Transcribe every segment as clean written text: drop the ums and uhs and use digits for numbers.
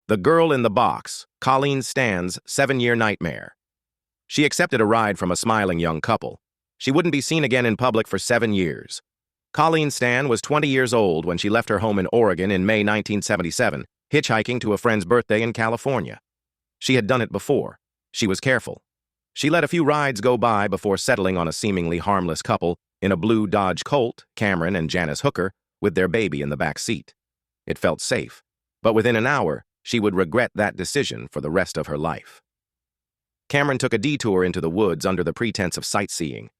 The Girl in the Box, Colleen Stan's 7-year nightmare. She accepted a ride from a smiling young couple. She wouldn't be seen again in public for 7 years. Colleen Stan was 20 years old when she left her home in Oregon in May 1977, hitchhiking to a friend's birthday in California. She had done it before. She was careful. She let a few rides go by before settling on a seemingly harmless couple in a blue Dodge Colt, Cameron and Janice Hooker, with their baby in the back seat. It felt safe, but within an hour, she would regret that decision for the rest of her life. Cameron took a detour into the woods under the pretense of sightseeing.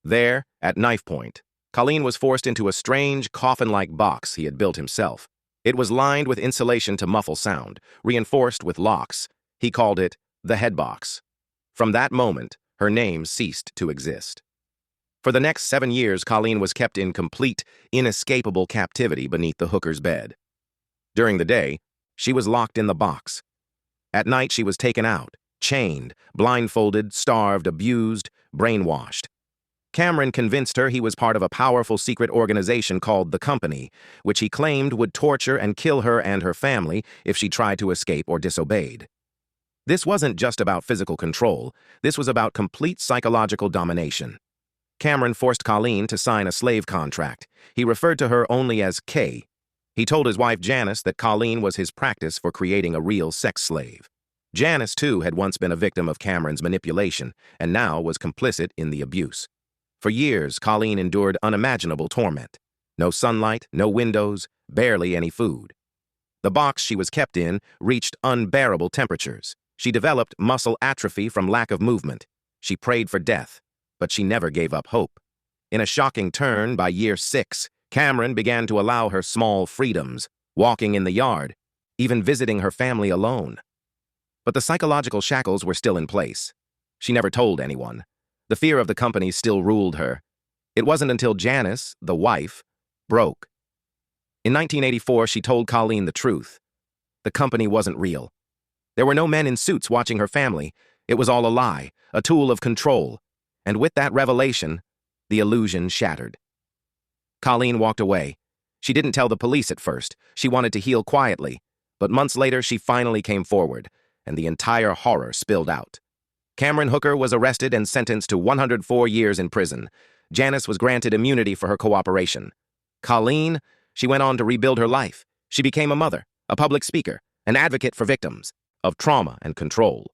There, at knife point, Colleen was forced into a strange, coffin-like box he had built himself. It was lined with insulation to muffle sound, reinforced with locks. He called it the head box. From that moment, her name ceased to exist. For the next 7 years, Colleen was kept in complete, inescapable captivity beneath the hooker's bed. During the day, she was locked in the box. At night, she was taken out, chained, blindfolded, starved, abused, brainwashed. Cameron convinced her he was part of a powerful secret organization called the Company, which he claimed would torture and kill her and her family if she tried to escape or disobeyed. This wasn't just about physical control. This was about complete psychological domination. Cameron forced Colleen to sign a slave contract. He referred to her only as K. He told his wife Janice that Colleen was his practice for creating a real sex slave. Janice, too, had once been a victim of Cameron's manipulation and now was complicit in the abuse. For years, Colleen endured unimaginable torment. No sunlight, no windows, barely any food. The box she was kept in reached unbearable temperatures. She developed muscle atrophy from lack of movement. She prayed for death, but she never gave up hope. In a shocking turn, by year 6, Cameron began to allow her small freedoms, walking in the yard, even visiting her family alone. But the psychological shackles were still in place. She never told anyone. The fear of the Company still ruled her. It wasn't until Janice, the wife, broke. In 1984, she told Colleen the truth. The Company wasn't real. There were no men in suits watching her family. It was all a lie, a tool of control. And with that revelation, the illusion shattered. Colleen walked away. She didn't tell the police at first. She wanted to heal quietly. But months later, she finally came forward, and the entire horror spilled out. Cameron Hooker was arrested and sentenced to 104 years in prison. Janice was granted immunity for her cooperation. Colleen, she went on to rebuild her life. She became a mother, a public speaker, an advocate for victims of trauma and control.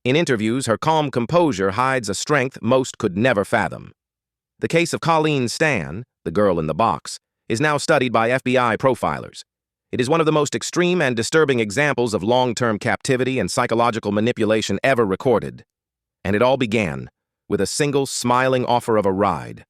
In interviews, her calm composure hides a strength most could never fathom. The case of Colleen Stan, the girl in the box, is now studied by FBI profilers. It is one of the most extreme and disturbing examples of long-term captivity and psychological manipulation ever recorded. And it all began with a single smiling offer of a ride.